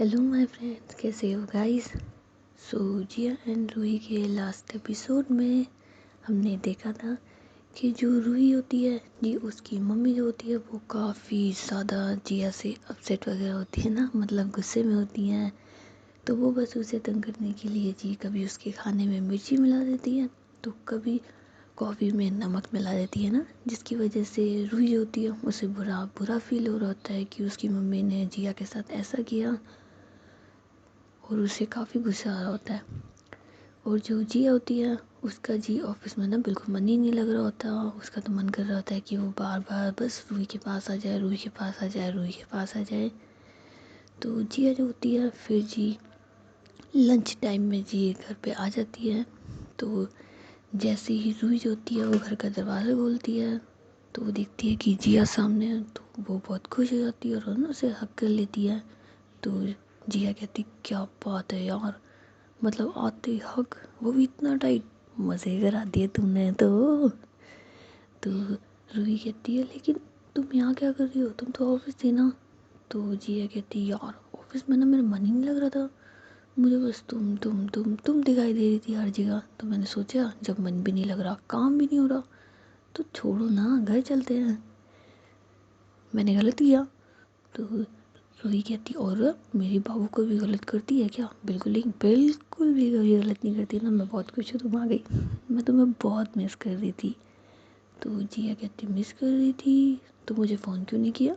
Hello my friends, कैसे हो guys. So Jiya and Ruhi के लास्ट एपिसोड में हमने देखा था कि जो रूही होती है जी, उसकी मम्मी जो होती है वो काफ़ी ज़्यादा जिया से अपसेट वगैरह होती है ना, मतलब गुस्से में होती हैं। तो वो बस उसे तंग करने के लिए जी कभी उसके खाने में मिर्ची मिला देती है, तो कभी कॉफ़ी में नमक मिला देती है ना, जिसकी वजह से रूही जो होती है उसे बुरा बुरा फील हो रहा होता है कि उसकी मम्मी ने जिया के साथ ऐसा किया, और उसे काफ़ी गुस्सा आ रहा होता है। और जो जिया होती है उसका जी ऑफिस में ना बिल्कुल मन ही नहीं लग रहा होता। उसका तो मन कर रहा होता है कि वो बार बार बस रूही के पास आ जाए, रूही के पास आ जाए, रूही के पास आ जाए। तो जिया जो होती है फिर जी लंच टाइम में जी घर पे आ जाती है। तो जैसे ही रूही जो होती है वो घर का दरवाज़ा खोलती है तो वो देखती है कि जिया सामने है, तो वो बहुत खुश हो जाती है और ना उसे हक कर लेती है। तो जिया कहती क्या बात है यार, मतलब आते ही हक, वो भी इतना टाइट, मज़े करा दिए तुमने तो रूही कहती है लेकिन तुम यहाँ क्या कर रही हो, तुम तो ऑफिस थी ना। तो जिया कहती यार ऑफिस में ना मेरा मन ही नहीं लग रहा था, मुझे बस तुम दिखाई दे रही थी हर जगह, तो मैंने सोचा जब मन भी नहीं लग रहा, काम भी नहीं हो रहा, तो छोड़ो ना, घर चलते हैं, मैंने गलत किया। तो रूही कहती और मेरी बाबू को भी गलत करती है क्या, बिल्कुल नहीं, बिल्कुल भी कभी गलत नहीं करती ना, मैं बहुत खुश हूँ तुम आ गई, मैं तुम्हें बहुत मिस कर रही थी। तो जिया कहती मिस कर रही थी तो मुझे फ़ोन क्यों नहीं किया।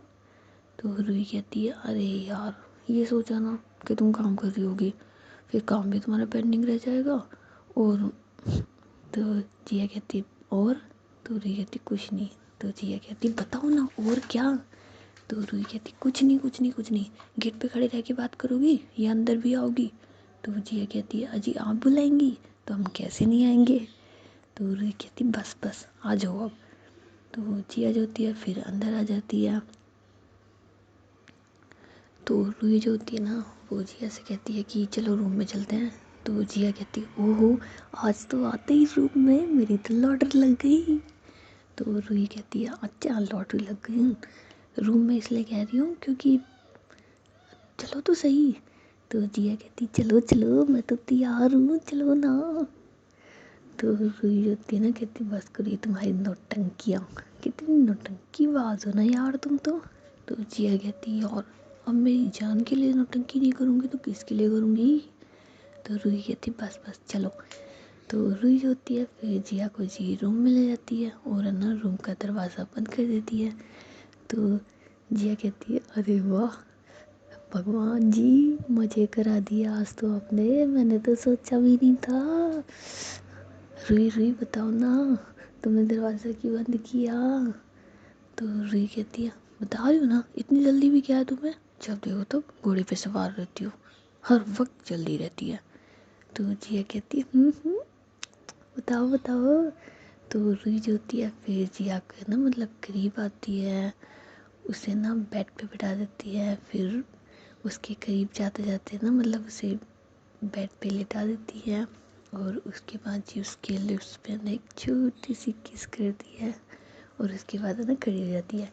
तो रूही कहती है अरे यार, ये सोचा ना कि तुम काम कर रही होगी, फिर काम भी तुम्हारा पेंडिंग रह जाएगा। और तो जिया कहती और, तो रूही कहती कुछ नहीं। तो जिया कहती बताओ ना और क्या। तो रूही कहती कुछ नहीं कुछ नहीं कुछ नहीं, गेट पे खड़े रह के बात करोगी या अंदर भी आओगी। तो जिया कहती है अजी आप बुलाएंगी तो हम कैसे नहीं आएंगे। तो रूही कहती बस बस आ जाओ अब। तो जिया जो होती है फिर अंदर आ जाती है। तो रूही जो होती है ना वो जिया से कहती है कि चलो रूम में चलते हैं। तो जिया कहती है ओहो, आज तो आते ही रूम में मेरी तो लॉटरी लग गई। तो रूही कहती है अच्छा लॉटरी लग गई, रूम में इसलिए कह रही हूँ क्योंकि चलो तो सही। तो जिया कहती चलो चलो मैं तो तैयार हूँ, चलो ना। तो रूही होती है ना कहती बस करिए तुम्हारी नौटंकियाँ, कितनी नौटंकी बाज हो ना यार तुम तो जिया कहती और अब मेरी जान के लिए नौटंकी नहीं करूँगी तो किसके लिए करूँगी। तो रूही कहती बस बस चलो। तो रूही होती है फिर जिया को जी रूम में ले जाती है और ना रूम का दरवाज़ा बंद कर देती है। तो जिया कहती है अरे वाह भगवान जी, मज़े करा दिया आज तो आपने, मैंने तो सोचा भी नहीं था। रुई रुई बताओ ना, तुमने दरवाज़ा क्यों बंद किया। तो रुई कहती है बता रही हूँ ना, इतनी जल्दी भी क्या है तुम्हें, जब देखो तो घोड़े पे सवार रहती हो, हर वक्त जल्दी रहती है। तो जिया कहती है बताओ बताओ। तो रुई जो होती है फिर जिया के ना मतलब करीब आती है, उसे ना बेड पे बिठा देती है, फिर उसके करीब जाते जाते ना मतलब उसे बेड पे लेटा देती है और उसके बाद जी उसके लिप्स पे ना एक छोटी सी किस करती है और उसके बाद ना खड़ी हो जाती है।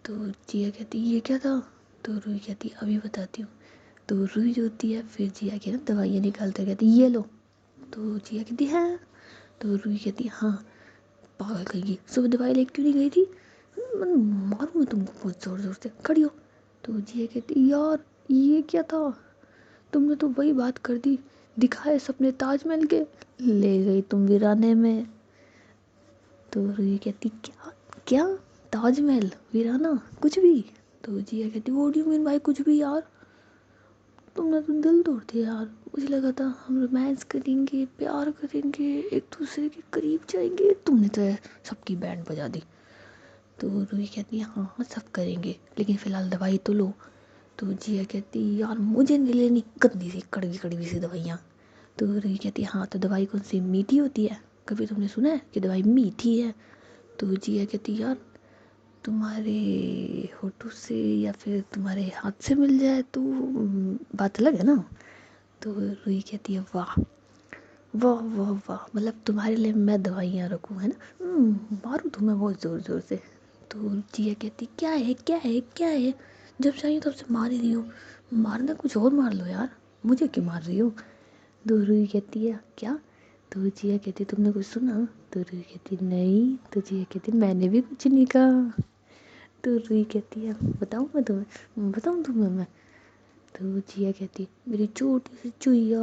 तो जिया कहती ये क्या था। तो रूही कहती अभी बताती हूँ। तो रूही जो होती है फिर जिया की ना दवाइयाँ निकालते कहती ये लो। तो जिया कहती है, तो रूही कहती हाँ, पागल कहेगी, सुबह दवाई लेके क्यों नहीं गई थी, मैं मारूंगा तुमको बहुत ज़ोर ज़ोर से, खड़ी हो। तो जिया कहती यार ये क्या था, तुमने तो वही बात कर दी, दिखाए सपने ताजमहल के, ले गई तुम वीराने में। तो रूही कहती क्या क्या, ताजमहल वीराना कुछ भी। तो जिया कहती वो डू यू मीन भाई कुछ भी यार, तुमने तो दिल तोड़ दिया यार, मुझे लगा था हम रोमांस करेंगे, प्यार करेंगे, एक दूसरे के करीब जाएंगे, तुमने तो सबकी बैंड बजा दी। तो रूही कहती है हाँ हाँ सब करेंगे लेकिन फ़िलहाल दवाई तो लो। तो जिया कहती यार मुझे नहीं लेनी गंदी सी कड़वी कड़वी सी दवाइयाँ। तो रूही कहती हाँ तो दवाई कौन सी मीठी होती है, कभी तुमने सुना है कि दवाई मीठी है। तो जिया कहती यार तुम्हारे होठों से या फिर तुम्हारे हाथ से मिल जाए तो बात अलग है ना। तो रूही कहती है वाह वाह वाह वाह, मतलब तुम्हारे लिए मैं दवाइयाँ रखूँ है ना, मारूँ तुम्हें बहुत ज़ोर ज़ोर से। तो जिया कहती क्या है क्या है क्या है, जब चाहिए तब से मार ही रही हूँ, मारना कुछ और मार लो यार, मुझे क्यों मार रही हो। तो रूही कहती है क्या। तो जिया कहती तुमने कुछ सुना। तो रूही कहती नहीं। तो जिया कहती मैंने भी कुछ नहीं कहा। तो रूही कहती है बताऊँ मैं तुम्हें, बताऊँ तुम्हें मैं। तो जिया कहती मेरी छोटी सी चुईया।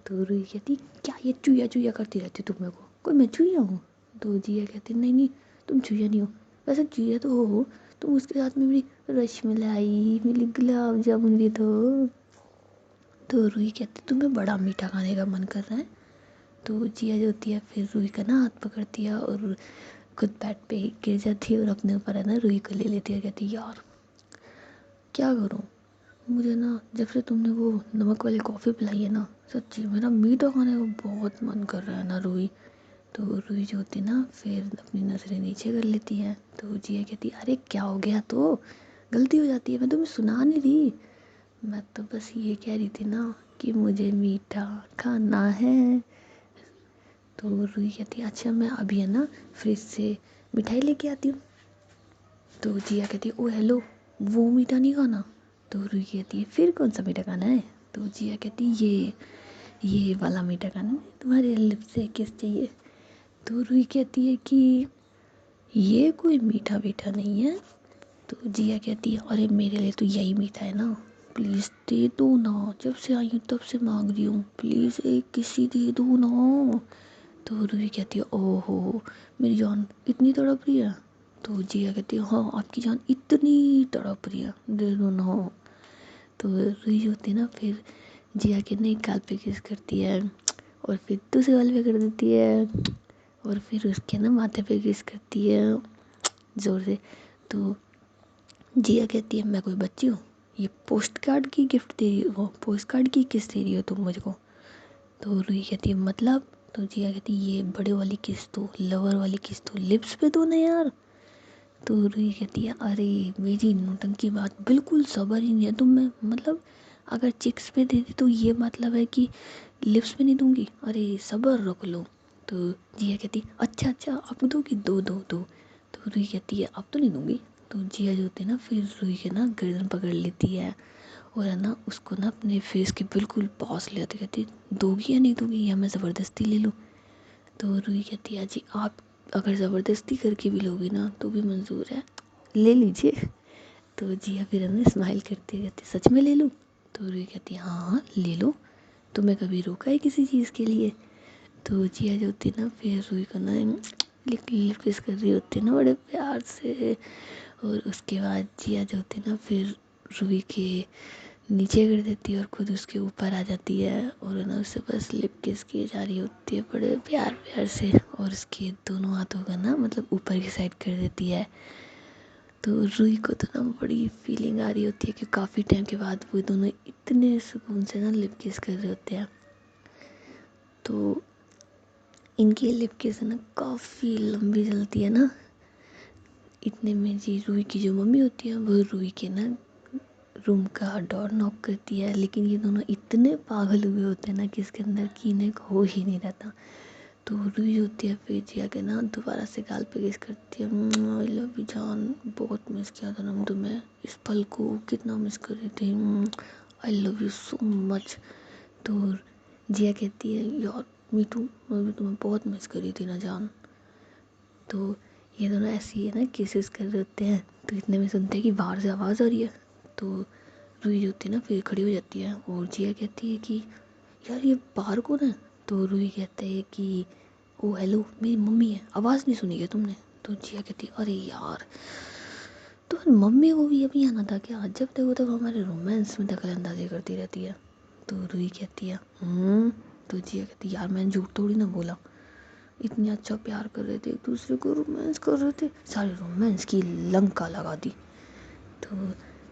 तो रूही कहती क्या ये चुईया चुईया करती रहती तुम मेरे को, कोई मैं चुईया हूँ। तो जिया कहती नहीं नहीं तुम चुईया नहीं हो, वैसे चुईया तो हो तुम, उसके साथ में मेरी रसमलाई मेरी गुलाब जामुन भी तो। तो रूही कहती तुम्हें बड़ा मीठा खाने का मन कर रहा है। तो जिया जो होती है फिर रूही का ना हाथ पकड़ती है और खुद बेड पे ही गिर जाती है और अपने ऊपर है ना रूही को ले लेती है। कहती यार क्या करूँ, मुझे ना जब से तुमने वो नमक वाली कॉफ़ी पिलाई है ना, सच्ची मेरा मीठा खाने का बहुत मन कर रहा है ना रूही। तो रूही जो होती है ना फिर अपनी नज़रें नीचे कर लेती है। तो जिया कहती अरे क्या हो गया, तो गलती हो जाती है, मैं तुम्हें सुना नहीं रही, मैं तो बस ये कह रही थी ना कि मुझे मीठा खाना है। तो रूही कहती है अच्छा मैं अभी है ना फ्रिज से मिठाई लेके आती हूँ। तो जिया कहती है ओ हेलो वो मीठा नहीं खाना। तो रूही कहती है फिर कौन सा मीठा खाना है। तो जिया कहती है ये वाला मीठा खाना है, तुम्हारे लिप्स से किस चाहिए। तो रूही कहती है कि ये कोई मीठा मीठा नहीं है। तो जिया कहती है अरे मेरे लिए तो यही मीठा है ना, प्लीज़ दे दो ना, जब से आई हूँ तब से मांग रही हूँ, प्लीज़ एक किसी दे दो ना। तो रूही कहती है ओहो मेरी जान इतनी तड़प रही है। तो जिया कहती है हाँ आपकी जान इतनी तड़प रही है, दे दो ना। तो रूही जो होती है ना फिर जिया के नई गाल पे किस करती है और फिर दूसरे गाल पे कर देती है और फिर उसके ना माथे पे किस करती है ज़ोर से। तो जिया कहती है मैं कोई बच्ची हूँ, ये पोस्ट कार्ड की गिफ्ट दे रही हो, पोस्ट कार्ड की किस दे रही हो तुम मुझको। तो रूही कहती है मतलब। तो जिया कहती है ये बड़े वाली किस दो, लवर वाली किस दो, लिप्स पे दो ना यार। तो रूही कहती है अरे मेरी नौटंकी बात बिल्कुल सबर ही नहीं है तुम में, मतलब अगर चिक्स पे दे दी तो ये मतलब है कि लिप्स पे नहीं दूंगी, अरे सबर रख लो। तो जिया कहती अच्छा अच्छा अब दोगी, दो दो दो। तो रूही कहती है अब तो नहीं दूंगी। तो जिया जो होती है ना फिर रूही के ना गर्दन पकड़ लेती है और है ना उसको ना अपने फेस के बिल्कुल पास ले आती, कहती दोगी या नहीं दोगी या मैं ज़बरदस्ती ले लूँ। तो रूही कहती है जी आप अगर ज़बरदस्ती करके भी लोगी ना तो भी मंजूर है, ले लीजिए। तो जिया फिर हमें स्माइल करती कहती सच में ले लूँ। तो रूही कहती है हाँ हाँ ले लो, तुम्हें कभी रोका है किसी चीज़ के लिए। तो जिया जो होती है ना फिर रूही को ना लिप किस कर रही होती है ना बड़े प्यार से। और उसके बाद जिया जो होती है ना फिर रूही के नीचे कर देती है और खुद उसके ऊपर आ जाती है और ना उससे बस लिप किस की जा रही होती है बड़े प्यार प्यार से और उसके दोनों हाथों का ना मतलब ऊपर की साइड कर देती है। तो रूही को तो ना बड़ी फीलिंग आ रही होती है कि काफ़ी टाइम के बाद वो दोनों इतने सुकून से ना लिप किस कर रहे होते हैं। तो इनकी लिप किस ना काफ़ी लंबी चलती है ना। इतने में जी रूही की जो मम्मी होती है वो रूही के ना रूम का डोर नॉक करती है, लेकिन ये दोनों इतने पागल हुए होते हैं ना कि इसके अंदर की इन्हें हो ही नहीं रहता। तो रूही होती है फिर जिया के ना दोबारा से गाल पे किस करती है आई लव यू जान, बहुत मिस किया था ना तुम्हें, इस पल को कितना मिस कर रही थी, I love you so much. तो जिया कहती है यार मीठू मैं भी तुम्हें बहुत मिस कर रही थी ना जान। तो ये दोनों ऐसे ही है ना किसेस कर रहे होते हैं। तो इतने में सुनते हैं कि बाहर से आवाज़ आ रही है। तो रूही जो होती है ना फिर खड़ी हो जाती है और जिया कहती है कि यार ये बाहर कौन है। तो रूही कहते है कि ओ हेलो मेरी मम्मी है, आवाज़ नहीं सुनी क्या तुमने। तो जिया कहती है अरे यार तो मम्मी को भी अभी आना था क्या, जब देखो तब हमारे रोमांस में दखल अंदाजी करती रहती है। तो रूही कहती है तो जिया कहती है यार मैंने झूठ थोड़ी ना बोला, इतनी अच्छा प्यार कर रहे थे एक दूसरे को, रोमांस कर रहे थे, सारे रोमांस की लंका लगा दी। तो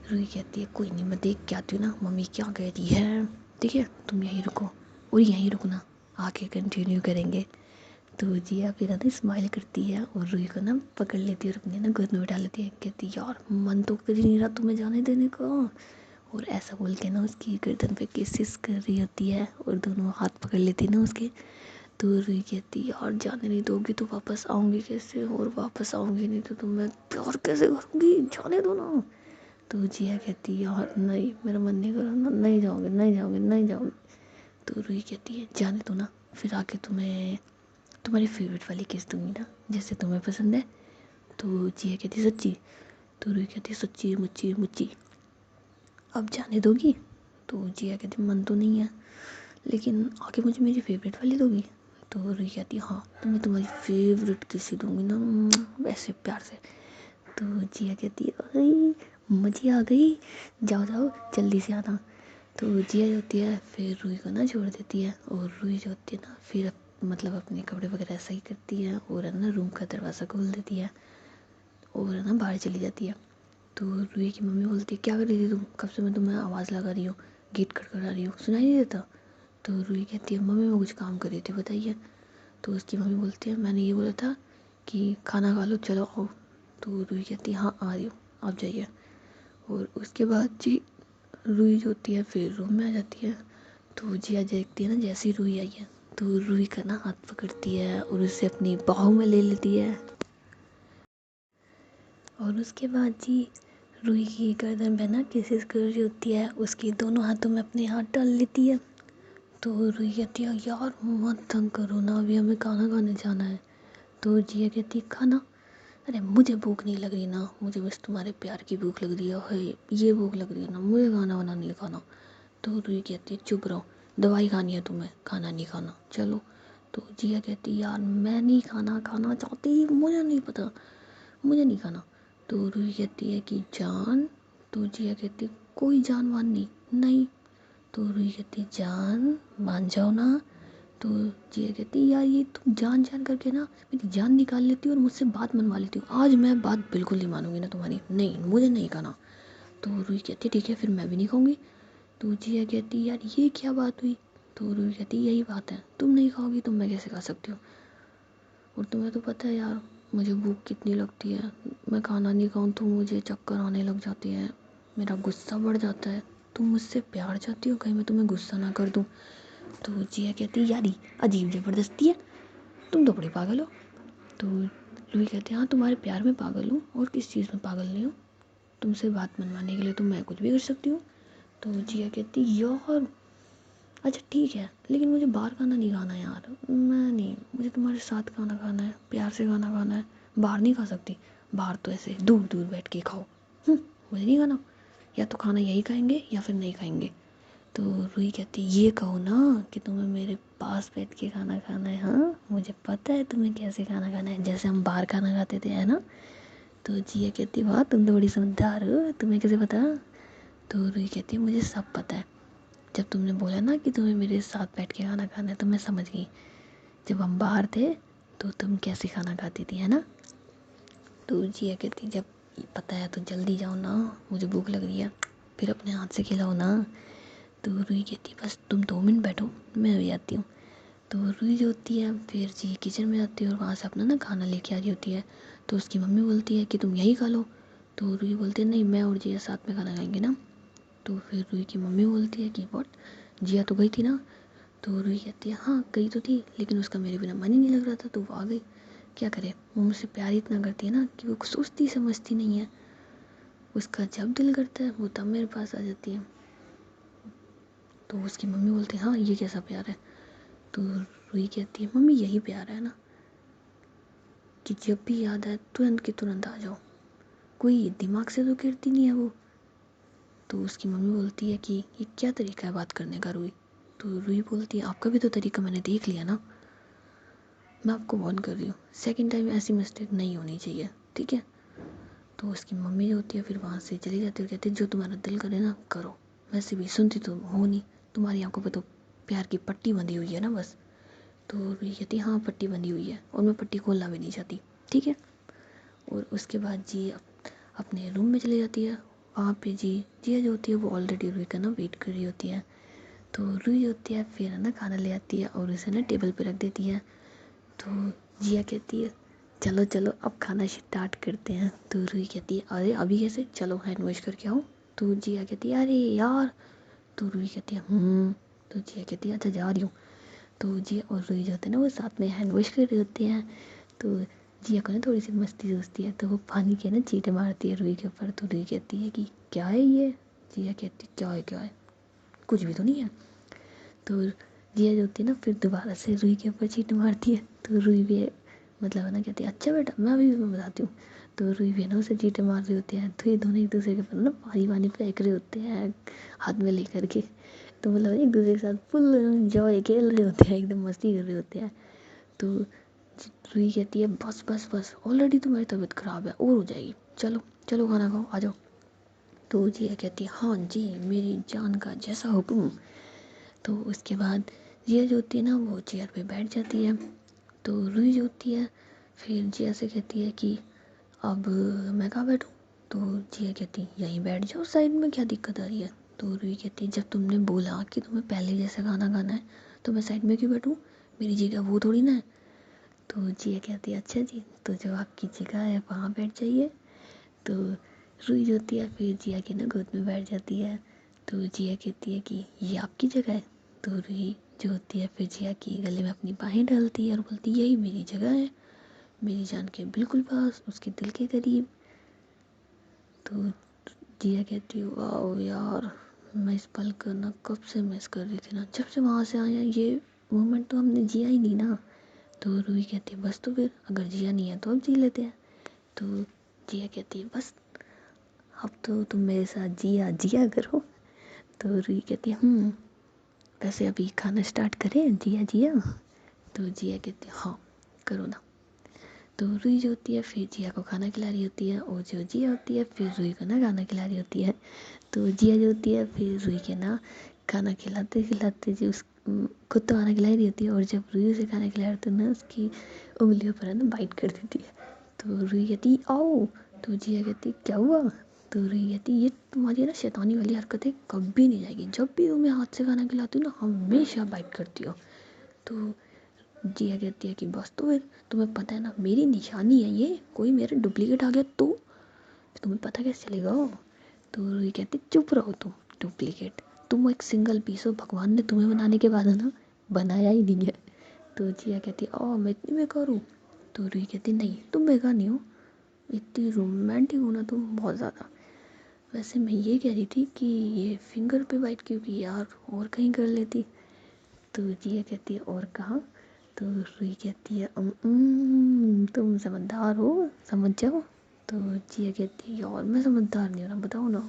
रूही कहती है कोई नहीं मैं देख के आती हूँ ना मम्मी क्या कह रही है, ठीक है तुम यहीं रुको और यहीं रुकना, आके कंटिन्यू करेंगे। तो जिया फिर ना स्माइल करती है और रूही को ना पकड़ लेती है और अपने ना गोद में बैठा लेती है, कहती यार मन तो कर ही नहीं रहा तुम्हें जाने देने का। और ऐसा बोल के ना उसकी गर्दन पे किसिस कर रही होती है और दोनों हाथ पकड़ लेती है ना उसके। तो रूही कहती यार जाने नहीं दोगी तो वापस आऊँगी कैसे, और वापस आऊँगी नहीं तो मैं प्यार कैसे करूँगी, जाने दो ना। तो जिया कहती है यार नहीं, मेरा मन नहीं कर रहा ना, नहीं जाओगे नहीं जाओगे नहीं जाओगे। तो रूही कहती है जाने दो ना, फिर आके तुम्हें तुम्हारी फेवरेट वाली किस दूंगी ना, जैसे तुम्हें पसंद है। तो जिया कहती है सच्ची। तो रूही कहती है सच्ची मुच्ची मुच्ची, अब जाने दोगी। तो जिया कहती है मन तो नहीं है, लेकिन आके मुझे मेरी फेवरेट वाली दोगी। तो रूही कहती है हाँ, तो मैं तुम्हारी फेवरेट किसी दूंगी ना, वैसे प्यार से। तो जिया कहती है अरे मज़े आ गई, जाओ जाओ जल्दी से आना। तो जिया जो होती है फिर रूही को ना छोड़ देती है, और रूही जो होती है ना फिर मतलब अपने कपड़े वगैरह सही करती है, और है ना रूम का दरवाज़ा खोल देती है, और है ना बाहर चली जाती है। तो रूही की मम्मी बोलती है क्या कर रही थी तुम, कब से मैं तुम्हें आवाज़ लगा रही हूँ, गेट खड़खड़ा रही हूँ, सुनाई नहीं देता। तो रूही कहती है मम्मी मैं कुछ काम कर रही थी बताइए। तो उसकी मम्मी बोलती है मैंने ये बोला था कि खाना खा लो चलो आओ। तो रूही कहती है हाँ आ रही हूँ, आप जाइए। और उसके बाद जी रूही जो होती है फिर रूम में आ जाती है। तो जिया देखती है ना जैसी रूही आई है, तो रूही का ना हाथ पकड़ती है और उसे अपनी बाहों में ले लेती है। और उसके बाद जी रूही की गर्दन पे ना किसिस कर रही होती है, उसके दोनों हाथों में अपने हाथ डाल लेती है। तो रूही कहती है यार मत तंग करो ना, अभी हमें खाना खाने जाना है। तो जिया कहती है खाना, अरे मुझे भूख नहीं लग रही ना, मुझे बस तुम्हारे प्यार की भूख लग रही है ये भूख लग रही है ना, मुझे खाना वाना नहीं खाना। तो रूही कहती है चुप रहो, दवाई खानी है तुम्हें, खाना नहीं खाना चलो। तो जिया कहती है यार मैं नहीं खाना खाना चाहती, मुझे नहीं पता, मुझे नहीं खाना। तो रूही कहती है कि जान। तो जिया कहती है कोई जान मान नहीं, नहीं। तो रूही कहती है जान मान जाओ ना। तो जिया कहती है यार ये तुम जान जान करके ना मेरी जान निकाल लेती हो और मुझसे बात मनवा लेती हो, आज मैं बात बिल्कुल नहीं मानूंगी ना तुम्हारी, नहीं मुझे नहीं खाना। तो रूही कहती है ठीक है फिर मैं भी नहीं खाऊंगी। तो जिया कहती है यार ये क्या बात हुई। तो रूही कहती है यही बात है, तुम नहीं खाओगी तो मैं कैसे खा सकती हूँ, और तुम्हें तो पता है यार मुझे भूख कितनी लगती है, मैं खाना नहीं खाऊं तो मुझे चक्कर आने लग जाती है, मेरा गुस्सा बढ़ जाता है, तुम मुझसे प्यार चाहती हो कहीं मैं तुम्हें गुस्सा ना कर दूं। तो जिया कहती है यार अजीब ज़बरदस्ती है, तुम तो बड़ी पागल हो। तो रूही कहती है हाँ तुम्हारे प्यार में पागल हूँ और किस चीज़ में पागल नहीं हूँ, तुमसे बात मनवाने के लिए तो मैं कुछ भी कर सकती हूँ। तो जिया कहती यार अच्छा ठीक है, लेकिन मुझे बाहर खाना नहीं खाना यार, मैं नहीं, मुझे तुम्हारे साथ खाना खाना है, प्यार से खाना खाना है, बाहर नहीं खा सकती, बाहर तो ऐसे दूर दूर बैठ के खाओ। मुझे नहीं खाना, या तो खाना यही खाएंगे या फिर नहीं खाएंगे। तो रूही कहती ये कहो ना कि तुम्हें मेरे पास बैठ के खाना खाना है, हाँ मुझे पता है तुम्हें कैसे खाना खाना है, जैसे हम बाहर खाना खाते थे है ना। तो जिया कहती वाह तुम तो बड़ी समझदार हो, तुम्हें कैसे पता। तो रूही कहती है मुझे सब पता है, जब तुमने बोला ना कि तुम्हें मेरे साथ बैठ के खाना खाना है तो मैं समझ गई, जब हम बाहर थे तो तुम कैसे खाना खाती थी है ना। तो जिया कहती जब पता है तो जल्दी जाओ ना, मुझे भूख लग रही है, फिर अपने हाथ से खिलाओ ना। तो रूही कहती बस तुम 2 मिनट बैठो मैं अभी आती हूँ। तो रूही जो होती है फिर जी किचन में आती है और वहाँ से अपना ना खाना लेके आ रही होती है। तो उसकी मम्मी बोलती है कि तुम यही खा लो। तो रूही बोलती है नहीं मैं और जिया साथ में खाना खाएंगे ना। तो फिर रूही की मम्मी बोलती है कि व्हाट, जिया तो गई थी ना। तो रूही कहती है हाँ गई तो थी, लेकिन उसका मेरे बिना मन ही नहीं लग रहा था तो वो आ गई, क्या करे, वो मुझसे प्यार ही इतना करती है ना कि वो सोचती समझती नहीं है, उसका जब दिल करता है वो तब मेरे पास आ जाती है। तो उसकी मम्मी बोलती है हाँ ये कैसा प्यार है। तो रूही कहती है मम्मी यही प्यार है ना, कि जब भी याद आए तुरंत के तुरंत आ जाओ, कोई दिमाग से तो गिरती नहीं है वो। तो उसकी मम्मी बोलती है कि ये क्या तरीका है बात करने का रूही। तो रूही बोलती है आपका भी तो तरीका मैंने देख लिया ना, मैं आपको वार्न कर रही हूँ, सेकंड टाइम ऐसी मिस्टेक नहीं होनी चाहिए ठीक है। तो उसकी मम्मी जो होती है फिर वहाँ से चली जाती है और कहती है जो तुम्हारा दिल करे ना करो, वैसे भी सुनती तो हो नहीं, तुम्हारी आंखों पे तो प्यार की पट्टी बंधी हुई है ना बस। तो रूही कहती है हाँ पट्टी बंधी हुई है और मैं पट्टी खोलना भी नहीं चाहती ठीक है। और उसके बाद जी अपने रूम में चली जाती है, वहाँ पे जी जिया जो होती है वो ऑलरेडी रूही का ना वेट कर रही होती है। तो रूही होती है फिर है ना खाना ले आती है और उसे ना टेबल पे रख देती है। तो जिया कहती है चलो चलो अब खाना स्टार्ट करते हैं। तो रूही कहती है अरे अभी कैसे, चलो हैंड वॉश करके आओ। तो जिया कहती है अरे यार। तो रूही कहती है तो जिया कहती है अच्छा जा रही हूँ। तो जिया और रूही जो होते हैं ना वो साथ में हैंड वॉश कर रहे होते हैं। तो जिया को ना थोड़ी सी मस्ती सोचती है, तो वो पानी के ना चीटे मारती है रुई के ऊपर। तो रुई कहती है कि क्या है ये। जिया कहती है क्या है, कुछ भी तो नहीं है। तो जिया जो होती है ना फिर दोबारा से रुई के ऊपर चीटे मारती है। तो रुई भी मतलब है ना कहती है अच्छा बेटा मैं अभी मैं बताती हूँ। तो रुई भी है ना उसे चीटे मार रहे होते हैं। तो ये दोनों एक दूसरे के ऊपर ना पानी फेंक रहे होते हैं हाथ में लेकर के। तो मतलब एक दूसरे के साथ फुल एंजॉय खेल रहे होते हैं, एकदम मस्ती कर रहे होते हैं। तो रुई कहती है बस बस बस, ऑलरेडी तुम्हारी तबीयत ख़राब है और हो जाएगी, चलो चलो खाना खाओ आ जाओ। तो जिया कहती है हाँ जी मेरी जान का जैसा हुक्म। तो उसके बाद जिया जो होती है ना वो चेयर पे बैठ जाती है। तो रुई जो होती है फिर जिया से कहती है कि अब मैं कहाँ बैठूँ। तो जिया कहती है यहीं बैठ जाओ साइड में, क्या दिक्कत आ रही है। तो रुई कहती है जब तुमने बोला कि तुम्हें पहले जैसा खाना खाना है तो मैं साइड में क्यों बैठूँ, मेरी जगह वो थोड़ी ना है। तो जिया कहती है अच्छा जी तो जो आपकी जगह है वहाँ बैठ जाइए। तो रुई जो होती है फिर जिया के ना गोद में बैठ जाती है। तो जिया कहती है कि ये आपकी जगह है। तो रुई जो होती है फिर जिया की गले में अपनी बाहें डालती है और बोलती है यही मेरी जगह है, मेरी जान के बिल्कुल पास, उसके दिल के करीब। तो जिया कहती है वाह यार, मैं इस पल को ना कब से मिस कर रही थी ना, जब से वहाँ से आया ये मोमेंट तो हमने जिया ही नहीं ना। तो रूही कहती है बस तो फिर अगर जिया नहीं है तो अब जी लेते हैं। तो जिया कहती है बस अब तो तुम मेरे साथ जिया जिया करो। तो रूही कहती है वैसे अभी खाना स्टार्ट करें जिया जिया। तो जिया कहती है हाँ करो ना। तो रूही जो होती है फिर जिया को खाना खिला रही होती है और जो जिया होती है फिर रूही को ना खाना खिला रही होती है। तो जिया जो होती है फिर रूही के ना खाना खिलाते खिलाते जो उस खुद तो खाना खिला रही होती है और जब रूही उसे खाना खिला रही होती है ना उसकी उंगलियों पर है ना बाइट कर देती है। तो रूही कहती आओ। तो जिया कहती क्या हुआ। तो रूही कहती ये तुम्हारी ना शैतानी वाली हरकतें कभी नहीं जाएगी, जब भी तुम्हें हाथ से खाना खिलाती हो ना हमेशा बाइट करती हो। तो जिया कहती है कि बस तो फिर तुम्हें पता है ना मेरी निशानी है ये, कोई मेरा डुप्लीकेट आ गया तो तुम्हें पता कैसे चलेगा। तो रूही कहती चुप रहो तुम डुप्लीकेट, तुम एक सिंगल पीस हो, भगवान ने तुम्हें बनाने के बाद है ना बनाया ही नहीं है। तो जिया कहती मैं इतनी बेकार हूँ। तो रूही कहती नहीं तुम बेकार नहीं हो, इतनी रोमांटिक हो ना तुम बहुत ज़्यादा। वैसे मैं ये कह रही थी कि ये फिंगर पे बाइट क्यों की यार, और कहीं कर लेती। तो जिया कहती है और कहाँ। तो रूही कहती है तुम समझदार हो समझ जाओ। तो जिया कहती है यार मैं समझदार नहीं हूँ ना बताओ ना।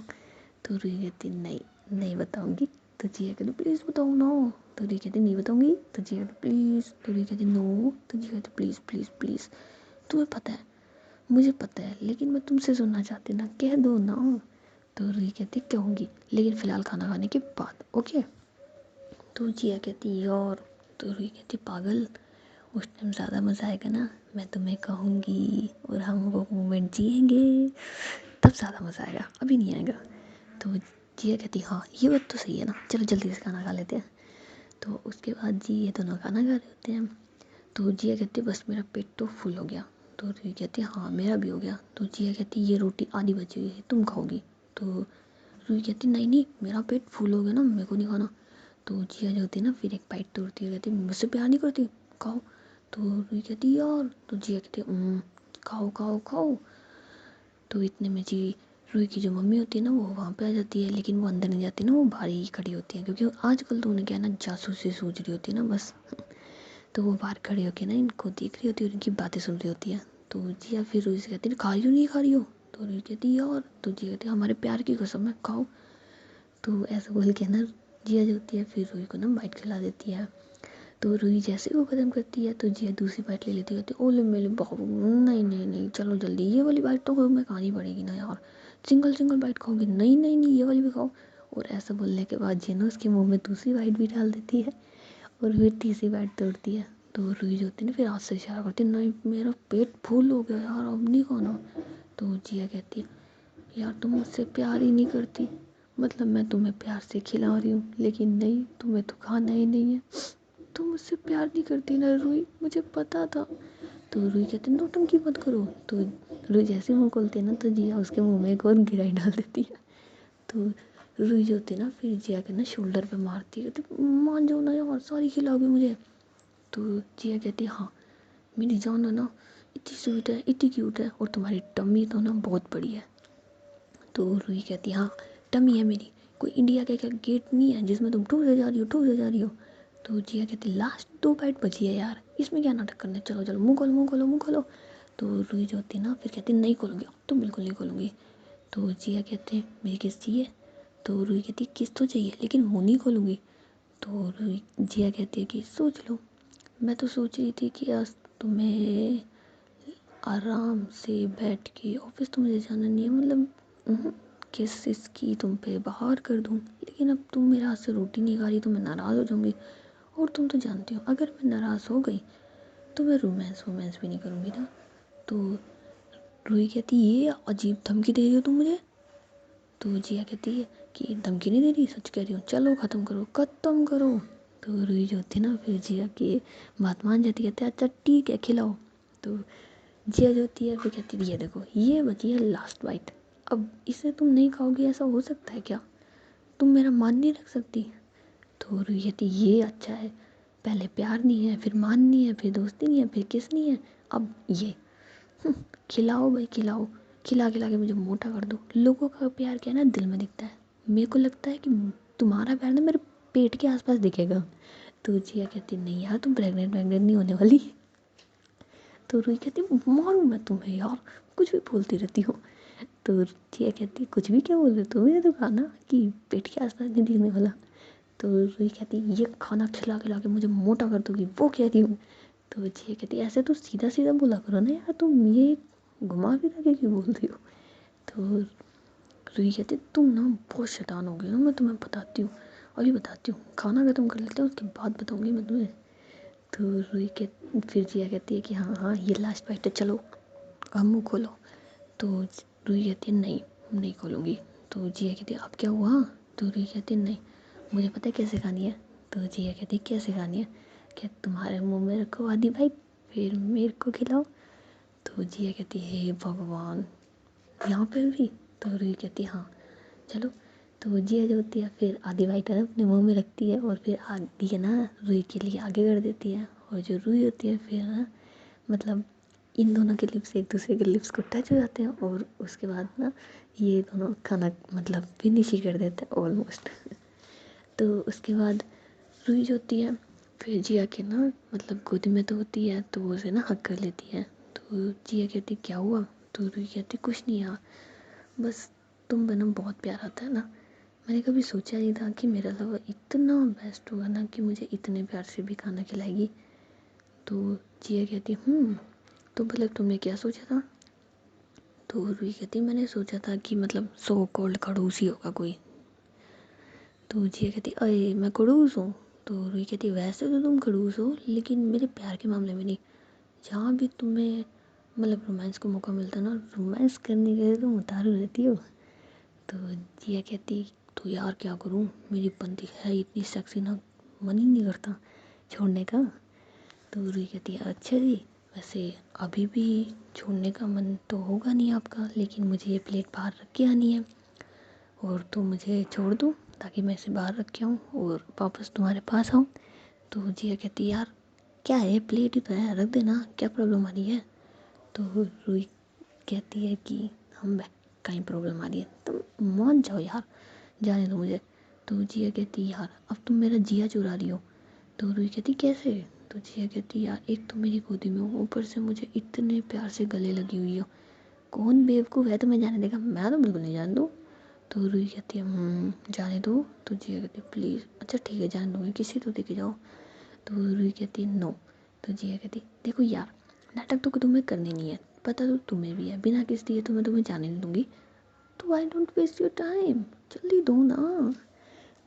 तो रूही कहती है नहीं नहीं बताऊँगी। तो जिया कहती प्लीज़ बताओ ना। तो रूही कहती नहीं बताऊँगी। तो जिया कहती प्लीज़। तो रूही कहती नो। तो जिया कहती प्लीज़ प्लीज़ प्लीज़, तुम्हें पता है मुझे पता है लेकिन मैं तुमसे सुनना चाहती ना, कह दो ना। तो रूही कहती कहूँगी लेकिन फ़िलहाल खाना खाने के बाद ओके। तो जिया कहती यार। तो रूही कहती पागल, उस टाइम ज़्यादा मज़ा आएगा ना, मैं तुम्हें कहूँगी और हम वो मोमेंट जिएंगे तब ज़्यादा मज़ा आएगा, अभी नहीं आएगा। तो जिया कहती हाँ ये बात तो सही है ना, चलो जल्दी से खाना खा लेते हैं। तो उसके बाद जी ये दोनों खाना खा रहे होते हैं। तो जिया कहती बस मेरा पेट तो फुल हो गया। तो रूही कहती हाँ मेरा भी हो गया। तो जिया कहती ये रोटी आधी बची हुई है तुम खाओगी। तो रूही कहती नहीं नहीं मेरा पेट फुल हो गया ना, मेरे को नहीं खाना। तो जिया जो होती है ना फिर एक बाइट तोड़ती है, कहती मुझसे प्यार नहीं करती खाओ। तो रूही कहती यार। तो जिया कहती खाओ खाओ खाओ। तो इतने में जी रूही की जो मम्मी होती है ना वो वहाँ पे आ जाती है, लेकिन वो अंदर नहीं जाती ना, वो बाहर ही खड़ी होती है क्योंकि आजकल तो उन्हें क्या है ना जासूसी सूझ रही होती है ना बस। तो वो बाहर खड़ी होकर ना इनको देख रही होती है और इनकी बातें सुन रही होती है। तो जिया फिर रूही से कहती है खा रही हो नहीं खा रही हो। तो रूही कहती यार। तो जिया कहती हमारे प्यार की कसम है खाओ। तो ऐसा बोल के ना जिया जो होती है फिर रूही को ना बाइट खिला देती है। तो रूही जैसे ही वो ख़त्म करती है तो जिया दूसरी बाइट ले लेती होती है ओले मेले बाबू नहीं नहीं नहीं चलो जल्दी ये वाली बाइट तो मैं खानी पड़ेगी ना यार, सिंगल सिंगल बाइट खाओगी नहीं नहीं नहीं ये वाली भी खाओ। और ऐसा बोलने के बाद जिया ना उसके मुंह में दूसरी बाइट भी डाल देती है और फिर तीसरी बाइट तोड़ती है। तो रूही जो होती है ना फिर हाथ से इशारा करती है नहीं मेरा पेट फुल हो गया यार अब नहीं खाना। तो जिया कहती है यार तुम मुझसे प्यार ही नहीं करती, मतलब मैं तुम्हें प्यार से खिला रही हूँ लेकिन नहीं तुम्हें तो खाना ही नहीं है, तुम मुझसे प्यार नहीं करती ना रूही मुझे पता था। तो रूही कहती नौटंकी मत करो। तो रूही जैसे मुँह खोलती है ना तो जिया उसके मुंह में एक और गिराई डाल देती है। तो रूही जो होती है ना फिर जिया के ना शोल्डर पे मारती है, कहती मान जाओ ना यार सारी खिलाओगे मुझे। तो जिया कहती हाँ मेरी जान है ना, इतनी स्वीट है, इतनी क्यूट है, और तुम्हारी टम्मी तो ना बहुत बड़ी है। तो रूही कहती हाँ टम्मी है मेरी, कोई इंडिया का गेट नहीं है जिसमें तुम ठूसे जा रही हो, ठूसे जा रही हो। तो जिया कहती लास्ट 2 बाइट बची है यार, इसमें क्या नाटक करना है, चलो चलो मुँह खोलो, मुँह खोलो, मुँह खोलो। तो रूही जो होती है ना फिर कहती नहीं खोलूँगी, अब तो बिल्कुल नहीं खोलूँगी। तो जिया कहते हैं मेरी किस चाहिए। तो रूही कहती किस तो चाहिए लेकिन मुँह नहीं खोलूँगी। तो रूही जिया कहती है कि सोच लो। मैं तो सोच रही थी कि आज तुम्हें आराम से बैठ के, ऑफिस तो मुझे जाना नहीं है, मतलब किस इसकी तुम पे बाहर कर दूँ, लेकिन अब तुम मेरे हाथ से रोटी नहीं खा रही तो मैं नाराज़ हो जाऊँगी, और तुम तो जानती हो अगर मैं नाराज़ हो गई तो मैं रोमांस वोमांस भी नहीं करूँगी ना। तो रूही कहती ये अजीब धमकी दे रही हो तुम मुझे। तो जिया कहती है कि धमकी नहीं दे रही, सच कह रही हूँ, चलो ख़त्म करो, ख़त्म करो। तो रूही जो होती है ना फिर जिया की बात मान जाती, कहते अच्छा ठीक है खिलाओ। तो जिया जो होती है फिर कहती है ये देखो ये बची है लास्ट बाइट, अब इसे तुम नहीं खाओगी ऐसा हो सकता है क्या, तुम मेरा मान नहीं रख सकती। तो रूही कहती ये अच्छा है, पहले प्यार नहीं है, फिर मान नहीं है, फिर दोस्ती नहीं है, फिर किस नहीं है, अब ये खिलाओ भाई खिलाओ, खिला खिला के मुझे मोटा कर दो। लोगों का प्यार क्या है ना दिल में दिखता है, मेरे को लगता है कि तुम्हारा प्यार ना मेरे पेट के आसपास दिखेगा। तो जिया कहती नहीं यार तुम प्रेग्नेंट वैग्नेंट नहीं होने वाली। तो रूही कहती मारूं मैं तुम्हें यार, कुछ भी बोलती रहती हो। तो जिया कहती कुछ भी क्या बोल रहे हो, तुम्हें तो कहा ना कि पेट के आसपास नहीं दिखने वाला। तो रूही कहती ये खाना खिला खिला के मुझे मोटा कर दोगी वो कह रही हूँ। तो जिया कहती ऐसे तो सीधा सीधा बोला करो ना यार, तुम ये घुमा फिरा के क्यों बोल रही हो। तो रूही कहती तुम ना बहुत शैतान हो गई हो, मैं तुम्हें बताती हूँ, अभी बताती हूँ, खाना खत्म कर लेते हैं उसके बाद बताऊँगी मैं तुम्हें। तो रूही के फिर जिया कहती है कि हाँ हाँ ये लास्ट बाइट है, चलो अब मुँह खोलो। तो रूही कहती है नहीं नहीं खोलूँगी। तो जिया कहती है अब क्या हुआ। तो रूही कहती है नहीं मुझे पता है कैसे खानी है। तो जिया कहती है कैसे खानी है, क्या तुम्हारे मुंह में रखो आधी बाइट फिर मेरे को खिलाओ। तो जिया कहती है हे भगवान यहाँ पर भी। तो रूही कहती है हाँ चलो। तो जिया जो होती है फिर आधी बाइट है ना अपने मुंह में रखती है, और फिर आधी है ना रूही के लिए आगे कर देती है, और जो रूही होती है फिर ना मतलब इन दोनों के लिप्स एक दूसरे के लिप्स को टच हो जाते हैं, और उसके बाद ना ये दोनों खाना मतलब फिनिश ही कर देते हैं ऑलमोस्ट। तो उसके बाद रूही जो होती है फिर जिया के ना मतलब गोदी में तो होती है, तो वो उसे ना हक कर लेती है। तो जिया कहती क्या हुआ। तो रूही कहती कुछ नहीं यार, बस तुम बना बहुत प्यार आता है ना, मैंने कभी सोचा नहीं था कि मेरा लवर इतना बेस्ट होगा ना कि मुझे इतने प्यार से भी खाना खिलाएगी। तो जिया कहती तो भले तुमने क्या सोचा था। तो रूही कहती मैंने सोचा था कि मतलब सो कॉल्ड खड़ूस ही होगा कोई। तो जिया कहती अरे मैं खड़ूस हूँ। तो रूही कहती वैसे तो तुम खड़ूस हो लेकिन मेरे प्यार के मामले में नहीं, जहाँ भी तुम्हें मतलब रोमांस को मौका मिलता है ना रोमांस करने के लिए तुम उतारू रहती हो। तो जिया कहती तो यार क्या करूँ, मेरी बंदी है इतनी सेक्सी ना, मन ही नहीं करता छोड़ने का। तो रूही कहती है अच्छा जी, वैसे अभी भी छोड़ने का मन तो होगा नहीं आपका, लेकिन मुझे ये प्लेट बाहर रख के आनी है, और तो मुझे छोड़ दो ताकि मैं इसे बाहर रख के आऊँ और वापस तुम्हारे पास आऊँ। तो जिया कहती यार क्या है प्लेट ही तो है रख देना, क्या प्रॉब्लम आ रही है। तो रूही कहती है कि हम कहीं प्रॉब्लम आ रही है, तुम मान जाओ यार, जाने दो मुझे। तो जिया कहती यार अब तुम मेरा जिया चुरा रही हो। तो रूही कहती कैसे। तो जिया कहती यार एक तो मेरी गोदी में हो, ऊपर से मुझे इतने प्यार से गले लगी हुई हो, कौन बेवकूफ़ है तुम्हें जाने देगा, मैं तो बिल्कुल नहीं जाने दूँ। तो रूही कहती है जाने दो। तो जिया कहती है प्लीज़ अच्छा ठीक है जाने दूँगी, किसी तो देखे जाओ। तो रूही कहती है नो। तो जिया कहती देखो यार नाटक तो तुम्हें करनी नहीं है, पता तो तुम्हें भी है बिना किस दिए तो मैं तुम्हें जाने नहीं दूँगी, तो I don't waste your time, जल्दी दो ना।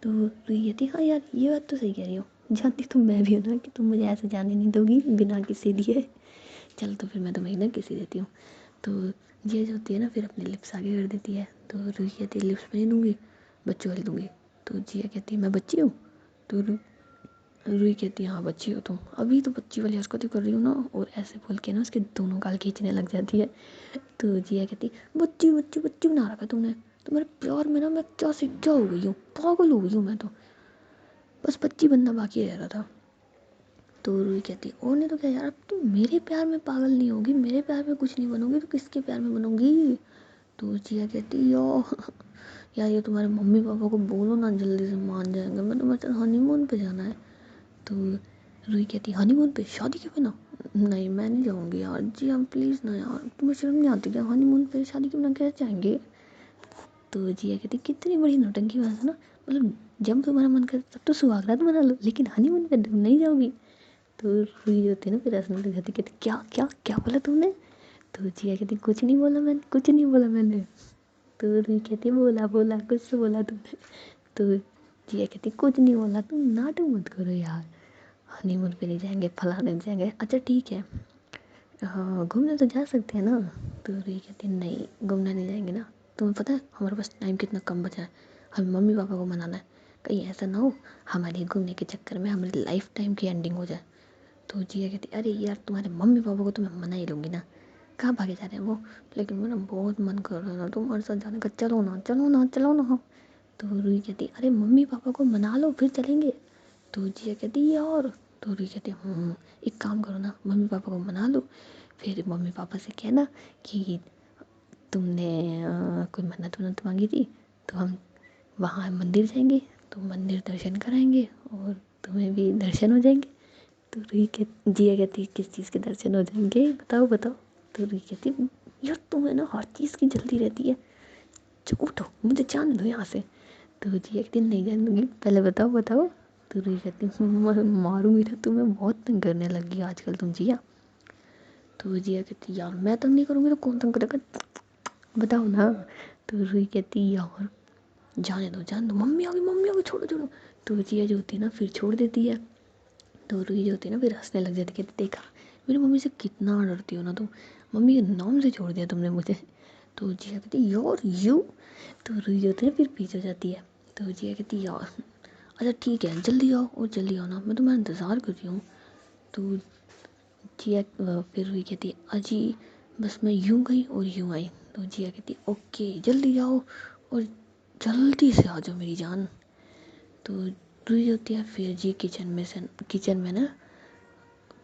तो रूही कहती हाँ यार ये बात तो सही कह रही हो, जानती तो मैं भी हूँ ना कि तुम मुझे ऐसे जाने नहीं दोगी बिना किसी दिए, चल तो फिर मैं तुम्हें ना किसी देती हूँ। तो ये जो होती है ना फिर अपने लिप्स आगे कर देती है। तो रूही कहती है लिप्स में नहीं दूँगी, बच्चों वाली दूँगी। तो जिया कहती है मैं बच्ची हूँ। तो रूही कहती है हाँ बच्ची हो तुम, अभी तो बच्ची वाली हरकतें कर रही हो ना, और ऐसे बोल के ना उसके दोनों गाल खींचने लग जाती है। तो जिया कहती बच्ची बच्ची बच्ची बना रखा तुमने, तुम्हारे प्यार में ना मैं क्या से क्या हो गई हूँ, पागल हो गई हूँ मैं तो, बस बच्ची बनना बाकी रह रहा था। तो रूही कहती और नहीं तो क्या यार, अब तुम मेरे प्यार में पागल नहीं होगी, मेरे प्यार में कुछ नहीं बनोगी तो किसके प्यार में बनोगी। तो जिया कहती यार ये तुम्हारे मम्मी पापा को बोलो ना, जल्दी से मान जाएंगे, मैं तुम्हारे साथ हनीमून पे जाना है। तो रूही कहती हनीमून पे, शादी के बिना? नहीं मैं नहीं जाऊँगी यार, जी हम प्लीज़ ना यार, तुम्हें शर्म नहीं आती क्या, हनीमून पे शादी के बिना कैसे जाएंगे। तो जिया कहती कितनी बड़ी नौटंकी बात है ना, मतलब जब तुम्हारा मन करे तब तो सुहागरात मना लो, लेकिन हनीमून पे तुम नहीं जाओगी। तो रूही जो होती है ना फिर हंसने लग जाती, कहती क्या क्या क्या बोला तुमने। तो जिया कहती कुछ नहीं बोला मैंने, कुछ नहीं बोला मैंने। तो रूही कहती बोला बोला कुछ तो बोला तुमने। तो जिया कहती कुछ नहीं बोला, तुम नाटक मत करो यार, हनीमून पे नहीं जाएंगे, फलाने नहीं जाएंगे, अच्छा ठीक है हाँ घूमने तो जा सकते हैं ना। तो रूही कहती नहीं घूमने नहीं जाएंगे ना, तुम्हें पता है हमारे पास टाइम कितना कम बचा है, हमें मम्मी पापा को मनाना है, कहीं ऐसा ना हो हमारे घूमने के चक्कर में हमारी लाइफ टाइम की एंडिंग हो जाए। तो जिया कहती अरे यार तुम्हारे मम्मी पापा को तो मैं मना ही लूँगी ना, कहाँ भागे जा रहे हैं वो, लेकिन मेरा बहुत मन कर रहा है ना तुम्हारे साथ जाने का, चलो ना चलो ना चलो ना। तो रूही कहती अरे मम्मी पापा को मना लो फिर चलेंगे। तो जिया कहती यार। तो रूही कहती एक काम करो ना, मम्मी पापा को मना लो, फिर मम्मी पापा से कहना कि तुमने कोई मन्नत वन्नत मांगी थी, तो हम वहाँ मंदिर जाएंगे, तो मंदिर दर्शन कराएंगे और तुम्हें भी दर्शन हो जाएंगे। तो रूही कह जिया कहती किस चीज़ के दर्शन हो जाएंगे बताओ बताओ। तो रूही कहती यार तुम्हें ना हर चीज़ की जल्दी रहती है, उठो मुझे जाने दो यहाँ से। तो जी एक दिन नहीं जाने दूंगी, पहले बताओ बताओ। तो रूही कहती मारूंगी ना तुम्हें, बहुत तंग करने लगी आजकल तुम जिया। तो जिया कहती यार मैं तंग नहीं करूँगी तो कौन तंग करेगा, बताओ ना। तो रूही कहती यार जाने दो मम्मी आ गई छोड़ो छोड़ो। तो जिया जो होती है ना फिर छोड़ देती है। तो रूही जो होती है ना फिर हंसने लग जाती, कहती देखा मेरी मम्मी से कितना डरती हो ना तुम, मम्मी के नाम से छोड़ दिया तुमने मुझे। तो जिया कहती यार यू। तो रूही जो होती है ना फिर पीछे हो जाती है। तो जिया कहती यार अच्छा ठीक है जल्दी आओ और जल्दी आओ ना, मैं तुम्हारा इंतज़ार कर रही हूँ। तो जिया फिर रूही कहती अजी बस मैं यूँ गई और यूँ आई। तो जिया कहती ओके जल्दी आओ और जल्दी से आ जाओ मेरी जान। तो रूही होती है फिर जी किचन में ना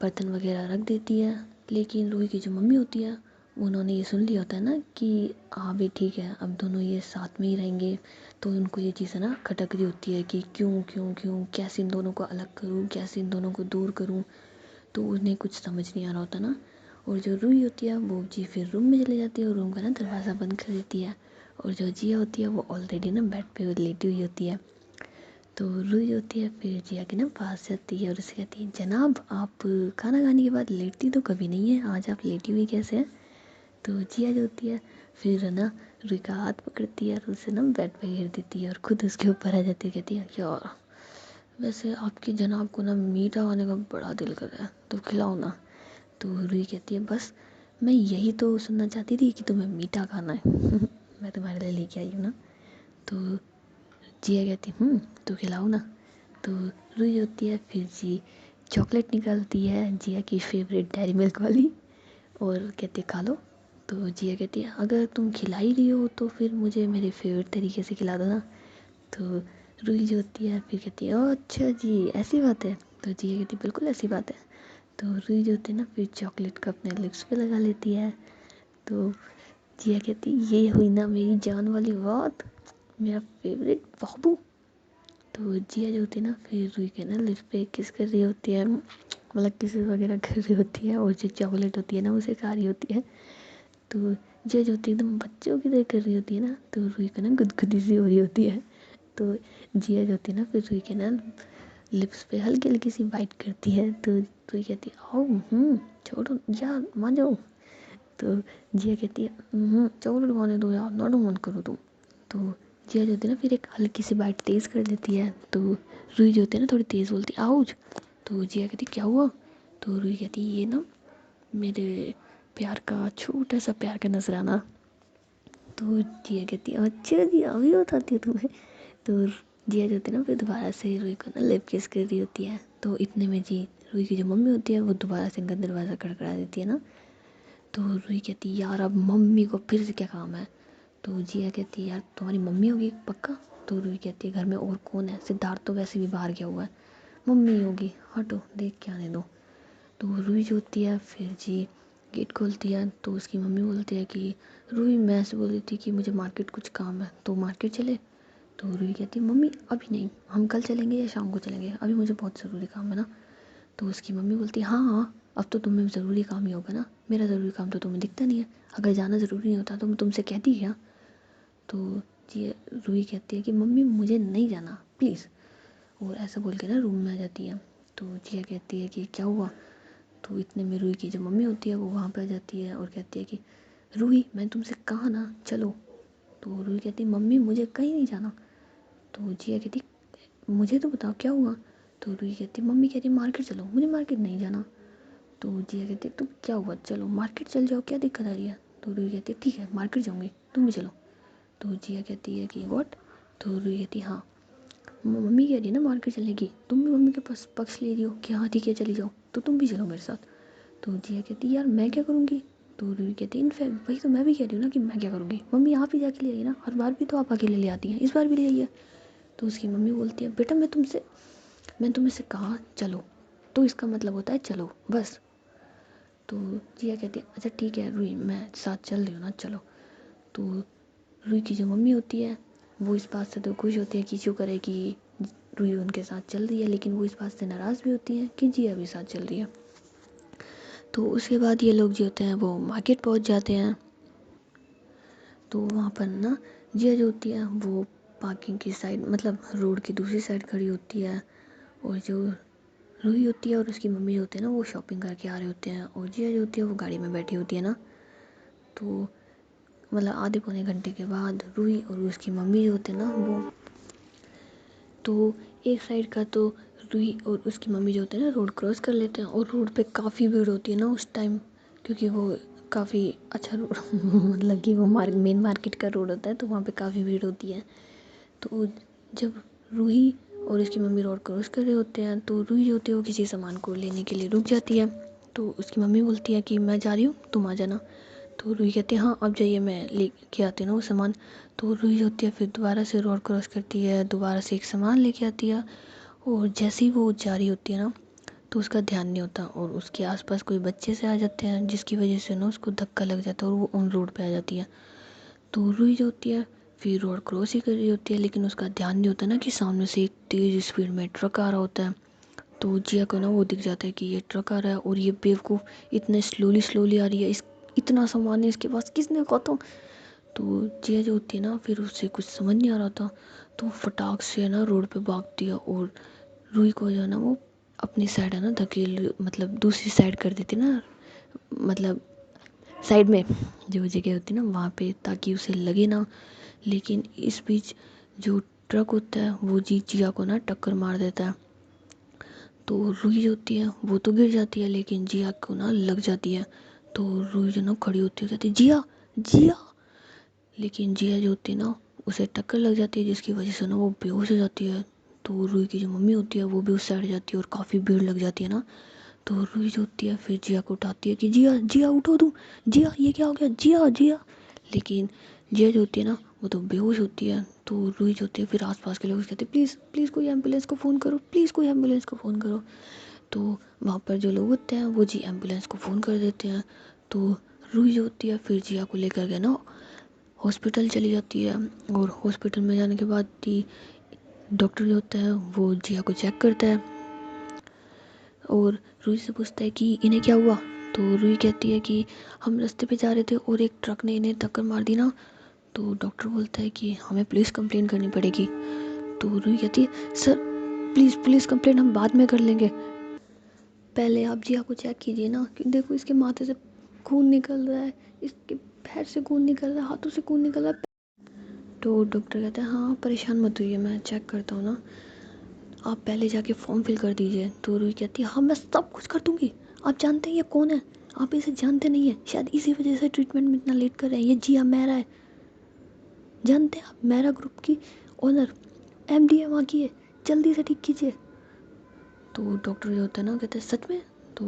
बर्तन वगैरह रख देती है, लेकिन रूही की जो मम्मी होती है उन्होंने ये सुन लिया होता है ना कि हाँ भी ठीक है अब दोनों ये साथ में ही रहेंगे। तो उनको ये चीज़ है ना खटक रही होती है कि क्यों क्यों क्यों कैसे इन दोनों को अलग करूँ, कैसे इन दोनों को दूर करूँ। तो उन्हें कुछ समझ नहीं आ रहा होता ना। और जो रूही होती है वो जी फिर रूम में चली जाती है और रूम का ना दरवाज़ा बंद कर देती है। और जो जिया होती है वो ऑलरेडी ना बेड पे लेटी हुई होती है। तो रूही होती है फिर जिया के ना पास जाती है और उसे कहती है जनाब आप खाना खाने के बाद लेटती तो कभी नहीं है, आज आप लेटी हुई कैसे हैं। तो जिया जो होती है फिर ना रूही का हाथ पकड़ती है और उसे ना बेड पे गिर देती है और खुद उसके ऊपर आ जाती है, कहती है यार वैसे आपकी जनाब को ना मीठा खाने का बड़ा दिल कर रहा है तो खिलाओ ना। तो रूही कहती है बस मैं यही तो सुनना चाहती थी कि तुम्हें मीठा खाना है मैं तुम्हारे लिए लेके आई हूँ ना। तो जिया कहती तो खिलाओ ना। तो रूही होती है फिर जी चॉकलेट निकालती है जिया की फेवरेट डेयरी मिल्क वाली और कहती है खा लो। तो जिया कहती है अगर तुम खिला ही रही हो तो फिर मुझे मेरे फेवरेट तरीके से खिला दो ना। तो रूही जो होती है फिर कहती है ओह अच्छा जी ऐसी बात है। तो जिया कहती है बिल्कुल ऐसी बात है। तो रूही जो होती है ना फिर चॉकलेट को अपने लिप्स पे लगा लेती है। तो जिया कहती ये हुई ना मेरी जान वाली बात, मेरा फेवरेट बाबू। तो जिया जो होती है ना फिर रूही के ना लिप्स पे किस कर रही होती है, मतलब किस वगैरह कर रही होती है और जो चॉकलेट होती है ना उसे खा रही होती है। तो जिया जो होती है एकदम बच्चों की तरह कर रही होती है ना, तो रूही को ना गुदगुदी सी हो रही होती है। तो जिया जो होती है ना फिर रूही के ना लिप्स पे हल्की हल्की सी बाइट करती है। तो रूही कहती है आओ छोड़ो यार मान जाओ। तो जिया कहती है चॉकलेट खाने दो यार नाटक मत करो तुम। तो जिया जो होती है ना फिर एक हल्की सी बाइट तेज़ कर देती है। तो रूही जो होती है ना थोड़ी तेज़ बोलती है आउच। तो जिया कहती क्या हुआ। तो रूही कहती ये ना मेरे प्यार का छोटा सा प्यार का नजराना। तो जिया कहती है अच्छा जी अभी बताती हूँ तुम्हें। तो जिया जो होती है ना फिर दोबारा से रूही को ना लिप किस कर रही होती है। तो इतने में जी रूही की जो मम्मी होती है वो दोबारा से इनका दरवाज़ा खड़खड़ा देती है ना। तो रूही कहती है यार अब मम्मी को फिर से क्या काम है। तो जिया कहती है यार तुम्हारी मम्मी होगी पक्का। तो रूही कहती है घर में और कौन है, सिद्धार्थ तो वैसे भी बाहर गया हुआ है, मम्मी होगी हटो देख के आने दो। तो रूही जो होती है फिर जी गेट खोलती है, तो उसकी मम्मी बोलती है कि रूही मैं ऐसे बोल रही थी कि मुझे मार्केट कुछ काम है, तो मार्केट चले। तो रूही कहती है मम्मी अभी नहीं, हम कल चलेंगे या शाम को चलेंगे, अभी मुझे बहुत ज़रूरी काम है ना। तो उसकी मम्मी बोलती है हाँ हाँ अब तो तुम्हें ज़रूरी काम ही होगा ना, मेरा ज़रूरी काम तो तुम्हें दिखता नहीं है, अगर जाना ज़रूरी नहीं होता तो मैं तुमसे कहती क्या। तो जी रूही कहती है कि मम्मी मुझे नहीं जाना प्लीज़, और ऐसा बोल के ना रूम में आ जाती है। तो जिया कहती है कि क्या हुआ। तो इतने में रूही की जो मम्मी होती है वो वहाँ पे आ जाती है और कहती है कि रूही मैं तुमसे कहा ना चलो। तो रूही कहती है मम्मी मुझे कहीं नहीं जाना। तो जिया कहती मुझे तो बताओ क्या हुआ। तो रूही कहती मम्मी कहती मार्केट चलो, मुझे मार्केट नहीं जाना। तो जिया कहती तो क्या हुआ, चलो मार्केट चल जाओ, क्या दिक्कत आ रही है। तो रूही कहती ठीक है मार्केट जाऊँगी, तुम भी चलो। तो जिया कहती है कि व्हाट। तो रूही कहती हाँ मम्मी कह रही है ना मार्केट चलने की, तुम भी मम्मी के पास पक्ष ले रही हो कि हाँ ठीक है चली जाओ, तो तुम भी चलो मेरे साथ। तो जिया कहती यार मैं क्या करूँगी। तो रूही कहती इनफैक्ट वही तो मैं भी कह रही हूँ ना कि मैं क्या करूँगी, मम्मी आप ही जाके ले आई ना, हर बार भी तो आप अकेले ले आती हैं, इस बार भी ले आई है। तो उसकी मम्मी बोलती है बेटा मैं तुम्हें से कहा चलो, तो इसका मतलब होता है चलो बस। तो जिया कहती है अच्छा ठीक है रूही मैं साथ चल रही हूँ ना चलो। तो रूही की जो मम्मी होती है वो इस बात से तो खुश होती है कि क्यों करे कि रूही उनके साथ चल रही है, लेकिन वो इस बात से नाराज़ भी होती हैं कि जिया भी साथ चल रही है। तो उसके बाद ये लोग जो होते हैं वो मार्केट पहुंच जाते हैं। तो वहाँ पर ना जिया जो होती है वो पार्किंग की साइड मतलब रोड की दूसरी साइड खड़ी होती है, और जो रूही होती है और उसकी मम्मी जो होती है ना वो शॉपिंग करके आ रहे होते हैं, और जिया जो होती है वो गाड़ी में बैठी होती है ना। तो मतलब आधे पौने घंटे के बाद रूही और उसकी मम्मी जो होते हैं ना वो, तो एक साइड का तो रूही और उसकी मम्मी जो होते हैं ना रोड क्रॉस कर लेते हैं, और रोड पे काफ़ी भीड़ होती है ना उस टाइम, क्योंकि वो काफ़ी अच्छा रोड मतलब कि वो मेन मार्केट का रोड होता है, तो वहाँ पे काफ़ी भीड़ होती है। तो जब रूही और उसकी मम्मी रोड क्रॉस कर रहे होते हैं तो रूही जो होती है वो किसी सामान को लेने के लिए रुक जाती है। तो उसकी मम्मी बोलती है कि मैं जा रही हूँ तुम आ जाना। तो रूही कहती है हाँ अब जाइए मैं लेके आती हूँ ना वो सामान। तो रूही जो होती है फिर दोबारा से रोड क्रॉस करती है, दोबारा से एक सामान लेके आती है, और जैसे ही वो जा रही होती है ना तो उसका ध्यान नहीं होता और उसके आसपास कोई बच्चे से आ जाते हैं, जिसकी वजह से ना उसको धक्का लग जाता है और वो ऑन रोड पे आ जाती है। तो रूही जो होती है फिर रोड क्रॉस ही कर रही होती है, लेकिन उसका ध्यान नहीं होता ना कि सामने से एक तेज़ स्पीड में ट्रक आ रहा होता है। तो जिया को ना वो दिख जाता है कि ये ट्रक आ रहा है और ये बेवकूफ़ इतने स्लोली स्लोली आ रही है, इस इतना सामान है इसके पास, किसने कहा था। तो जिया जो होती है ना फिर उससे कुछ समझ नहीं आ रहा था, तो फटाक से ना रोड पे भागती है और रूही को जो है ना वो अपनी साइड है ना धकेल मतलब दूसरी साइड कर देती ना, मतलब साइड में जो जगह होती है ना वहाँ पे, ताकि उसे लगे ना। लेकिन इस बीच जो ट्रक होता है वो जिया को ना टक्कर मार देता है। तो रूही जो होती है वो तो गिर जाती है लेकिन जिया को ना लग जाती है। तो रूही जो ना खड़ी होती है कहती है जिया जिया, लेकिन जिया जो होती है ना उसे टक्कर लग जाती है जिसकी वजह से ना वो बेहोश हो जाती है। तो रूही की जो मम्मी होती है वो भी उस साइड जाती है और काफ़ी भीड़ लग जाती है ना। तो रूही जो होती है फिर जिया को उठाती है कि जिया जिया उठो तुम, जिया ये क्या हो गया जिया जिया। लेकिन जिया जो होती है ना वो तो बेहोश होती है। तो रूही जो होती है फिर आसपास के लोग कहते हैं प्लीज़ प्लीज़ कोई एम्बुलेंस को फ़ोन करो, प्लीज़ कोई एम्बुलेंस को फ़ोन करो। तो वहाँ पर जो लोग होते हैं वो जी एम्बुलेंस को फ़ोन कर देते हैं। तो रूही जो होती है फिर जिया को लेकर के ना हॉस्पिटल चली जाती है, और हॉस्पिटल में जाने के बाद ही डॉक्टर जो होता है वो जिया को चेक करता है और रूही से पूछता है कि इन्हें क्या हुआ। तो रूही कहती है कि हम रास्ते पे जा रहे थे और एक ट्रक ने इन्हें टक्कर मार दी ना। तो डॉक्टर बोलता है कि हमें पुलिस कंप्लेन करनी पड़ेगी। तो रूही कहती है सर प्लीज़ पुलिस कंप्लेन हम बाद में कर लेंगे, पहले आप जिया को चेक कीजिए ना कि देखो इसके माथे से खून निकल रहा है, इसके पैर से खून निकल रहा है, हाथों से खून निकल रहा है। तो डॉक्टर कहता है हाँ परेशान मत होइए मैं चेक करता हूँ ना, आप पहले जाके फॉर्म फिल कर दीजिए। तो रूही कहती है हाँ मैं सब कुछ कर दूँगी, आप जानते हैं ये कौन है, आप इसे जानते नहीं हैं, शायद इसी वजह से ट्रीटमेंट में इतना लेट कर रहे हैं, ये जिया मेहरा है, जानते हैं आप मेहरा ग्रुप की ओनर एमडी है वहाँ की है, जल्दी से ठीक कीजिए। तो डॉक्टर जो होता है ना कहते हैं सच में। तो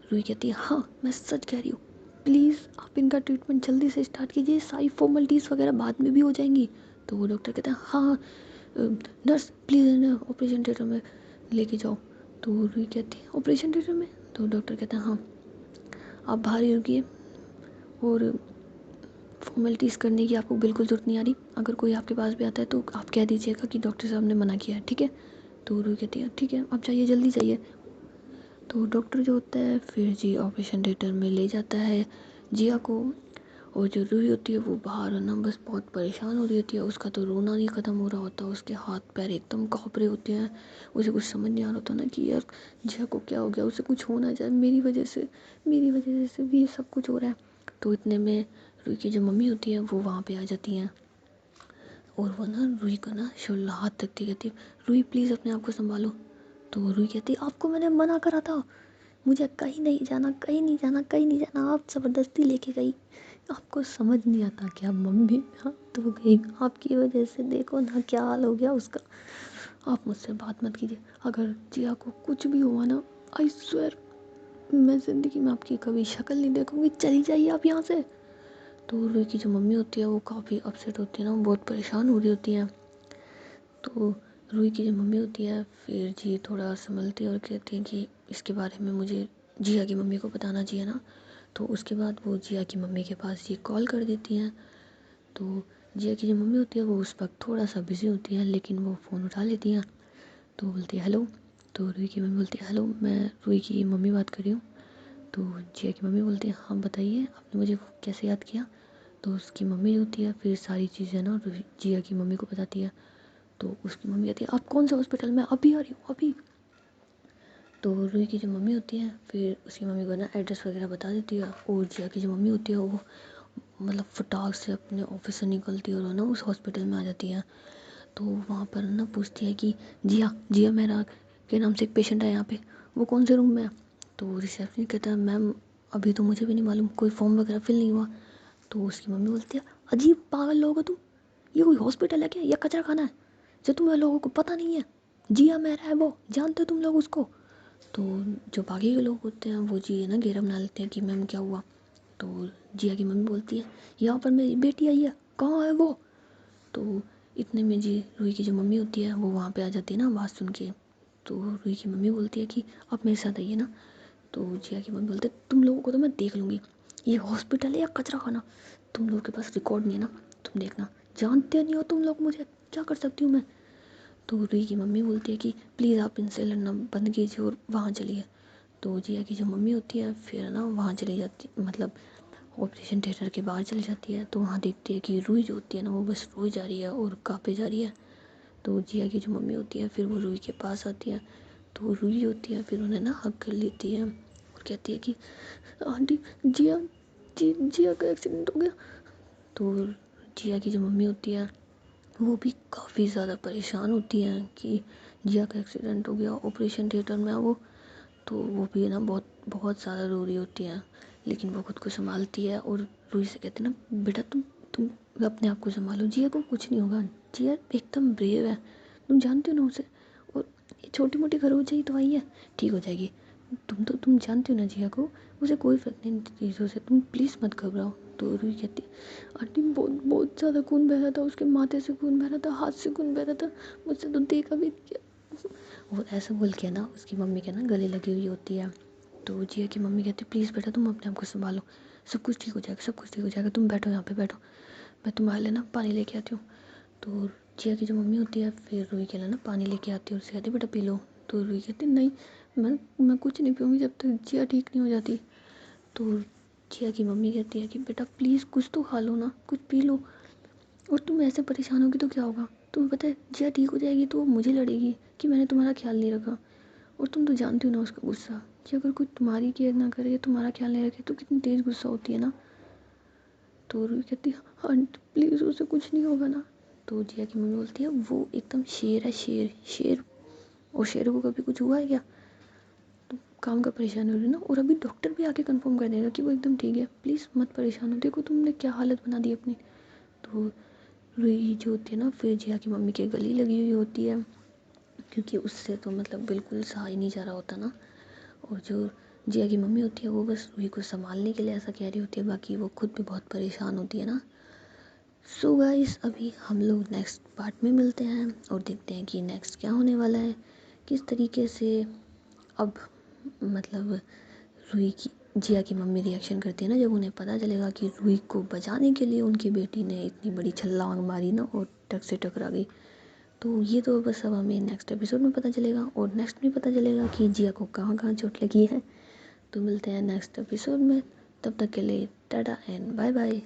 रूही कहती है हाँ मैं सच कह रही हूँ, प्लीज़ आप इनका ट्रीटमेंट जल्दी से स्टार्ट कीजिए, सारी फॉर्मेलिटीज़ वगैरह बाद में भी हो जाएंगी। तो वो डॉक्टर कहता है हाँ नर्स प्लीज़ इन्हें ऑपरेशन थिएटर में लेके जाओ। तो रूही कहती है ऑपरेशन थिएटर में, तो डॉक्टर कहता है हाँ आप बाहर ही रुकिए और फॉर्मेलिटीज़ करने की आपको बिल्कुल ज़रूरत नहीं आ रही, अगर कोई आपके पास भी आता है तो आप कह दीजिएगा कि डॉक्टर साहब ने मना किया है, ठीक है। तो रूही कहती है ठीक है आप जाइए जल्दी जाइए। तो डॉक्टर जो होता है फिर जी ऑपरेशन थिएटर में ले जाता है जिया को, और जो रूही होती है वो बाहर ना बस बहुत परेशान हो रही होती है, उसका तो रोना नहीं ख़त्म हो रहा होता, उसके हाथ पैर एकदम काँप रहे होते हैं, उसे कुछ समझ नहीं आ रहा होता ना कि यार जिया को क्या हो गया, उसे कुछ हो ना जाए मेरी वजह से भी ये सब कुछ हो रहा है। तो इतने में रूही की जो मम्मी होती है वो वहाँ पे आ जाती हैं और वो ना रूही को ना शोल्डर हाथ तकती कहती है रूही प्लीज़ अपने आप को संभालो। तो रूही कहती आपको मैंने मना करा था, मुझे कहीं नहीं जाना कहीं नहीं जाना कहीं नहीं जाना, आप ज़बरदस्ती लेके गई, आपको समझ नहीं आता क्या मम्मी हाथ धो गई आपकी वजह से, देखो ना क्या हाल हो गया उसका, आप मुझसे बात मत कीजिए, अगर जिया को कुछ भी हुआ ना आई स्वेयर मैं ज़िंदगी में आपकी कभी शक्ल नहीं देखूंगी, चली जाइए आप यहाँ से। तो रूही की जो मम्मी होती है वो काफ़ी अपसेट होती है ना, बहुत परेशान हो रही होती है। तो रूही की जो मम्मी होती है फिर जी थोड़ा संभलती है और कहती है कि इसके बारे में मुझे जिया की मम्मी को बताना चाहिए ना। तो उसके बाद वो जिया की मम्मी के पास ये कॉल कर देती हैं। तो जिया की जो मम्मी होती है वो उस वक्त थोड़ा सा बिज़ी होती है लेकिन वो फ़ोन उठा लेती हैं। तो बोलती है हेलो। तो रूही की मम्मी बोलती है हेलो मैं रूही की मम्मी बात कर रही हूँ। तो जिया की मम्मी बोलती है हाँ बताइए आपने मुझे कैसे याद किया। तो उसकी मम्मी होती है फिर सारी चीज़ें ना जिया की मम्मी को बताती है। तो उसकी मम्मी कहती है आप कौन से हॉस्पिटल में, अभी आ रही हूँ अभी। तो रूही की जो मम्मी होती है फिर उसकी मम्मी को ना एड्रेस वगैरह बता देती है और जिया की जो मम्मी होती है वो मतलब फटाक से अपने ऑफिस से निकलती है और ना उस हॉस्पिटल में आ जाती है। तो वहाँ पर ना पूछती है कि जिया जिया मेरा के नाम से एक पेशेंट है यहाँ पे, वो कौन से रूम में है। तो रिसेप्शन कहता है मैम अभी तो मुझे भी नहीं मालूम, कोई फॉर्म वगैरह फिल नहीं हुआ। तो उसकी मम्मी बोलती है अजीब पागल लोग हो तुम, ये कोई हॉस्पिटल है क्या या कचरा खाना है जो तुम्हें लोगों को पता नहीं है, जिया मेरा है वो, जानते हो तुम लोग उसको। तो जो बाकी के लोग होते हैं वो जी है ना घेरा बना लेते हैं कि मैम क्या हुआ। तो जिया की मम्मी बोलती है यहाँ पर मेरी बेटी आई है, कहाँ है वो। तो इतने में जी रूही की जो मम्मी होती है वो वहाँ पे आ जाती है ना आवाज़ सुन के। तो रूही की मम्मी बोलती है कि आप मेरे साथ आइए ना। तो जिया की मम्मी बोलते तुम लोगों को तो मैं देख लूँगी, ये हॉस्पिटल है या कचरा खाना, तुम लोगों के पास रिकॉर्ड नहीं है ना, तुम देखना, जानते नहीं हो तुम लोग मुझे, क्या कर सकती हूँ मैं। तो रूही की मम्मी बोलती है कि प्लीज़ आप इनसे लड़ना बंद कीजिए और वहाँ चलिए। तो जिया की जो मम्मी होती है फिर ना वहाँ चली जाती, मतलब ऑपरेशन थिएटर के बाहर चली जाती है। तो वहाँ देखती है कि रूही जो होती है ना वो बस रोई जा रही है और काँपे जा रही है। तो जिया की जो मम्मी होती है फिर वो रूही के पास आती है। तो रूही होती है फिर उन्हें ना हग कर लेती है और कहती है कि आंटी जिया जिया का एक्सीडेंट हो गया। तो जिया की जो मम्मी होती है वो भी काफ़ी ज़्यादा परेशान होती हैं कि जिया का एक्सीडेंट हो गया, ऑपरेशन थिएटर में है वो। तो वो भी ना बहुत बहुत ज़्यादा रो रही होती हैं लेकिन वो खुद को संभालती है और रूही से कहती है ना बेटा तुम अपने आप को संभालो, जिया को कुछ नहीं होगा, जिया एकदम ब्रेव है, तुम जानते हो ना उसे, और ये छोटी मोटी खरोच ही तो आई है, ठीक हो जाएगी, तुम जानते हो ना जिया को, उसे कोई फर्क नहीं इन चीज़ों से, तुम प्लीज़ मत घबराओ। तो रूही कहती आंटी बहुत बहुत ज़्यादा खून बह रहा था, उसके माथे से खून बह रहा था, हाथ से खून बह रहा था, मुझसे तो देखा भी नहीं गया। वो ऐसा बोल के ना उसकी मम्मी के ना गले लगी हुई होती है। तो जिया की मम्मी कहती प्लीज़ बेटा तुम अपने आप को संभालो, सब कुछ ठीक हो जाएगा, सब कुछ ठीक हो जाएगा, तुम बैठो यहाँ पे बैठो, मैं तुम्हारे लिए ना पानी लेके आती हूँ। तो जिया की जो मम्मी होती है फिर रूही के लिए ना पानी लेके आती है और उससे कहती बेटा पी लो। तो रूही कहती नहीं मैं कुछ नहीं पीऊँगी जब तक जिया ठीक नहीं हो जाती। तो जिया की मम्मी कहती है कि बेटा प्लीज़ कुछ तो खा लो ना, कुछ पी लो, और तुम ऐसे परेशान होगी तो क्या होगा, तुम्हें पता है जिया ठीक हो जाएगी तो वो मुझे लड़ेगी कि मैंने तुम्हारा ख्याल नहीं रखा, और तुम तो जानती हो ना उसका गुस्सा, कि अगर कोई तुम्हारी केयर ना करे, तुम्हारा ख्याल नहीं रखे तो कितनी तेज़ गुस्सा होती है ना। तो रूही कहती है हाँ प्लीज़ उसे कुछ नहीं होगा ना। तो जिया की मम्मी बोलती है वो एकदम शेर है, शेर शेर, और शेर को कभी कुछ हुआ है क्या, तुम काम का परेशान हो रही हो ना, और अभी डॉक्टर भी आके कंफर्म कर देगा कि वो एकदम ठीक है, प्लीज़ मत परेशान हो, देखो तुमने क्या हालत बना दी अपनी। तो रूही जो होती है ना फिर जिया की मम्मी के गले लगी हुई होती है क्योंकि उससे तो मतलब बिल्कुल सहा ही नहीं जा रहा होता ना। और जो जिया की मम्मी होती है वो बस रूही को संभालने के लिए ऐसा कह रही होती है, बाकी वो खुद भी बहुत परेशान होती है ना। सो गाइस अभी हम लोग नेक्स्ट पार्ट में मिलते हैं और देखते हैं कि नेक्स्ट क्या होने वाला है, किस तरीके से अब मतलब रूही की जिया की मम्मी रिएक्शन करती है ना जब उन्हें पता चलेगा कि रूही को बचाने के लिए उनकी बेटी ने इतनी बड़ी छलांग मारी ना और ट्रक से टकरा गई। तो ये तो बस अब हमें नेक्स्ट एपिसोड में पता चलेगा और नेक्स्ट में पता चलेगा कि जिया को कहाँ कहाँ चोट लगी है। तो मिलते हैं नेक्स्ट एपिसोड में, तब तक के लिए टाटा एंड बाय बाय।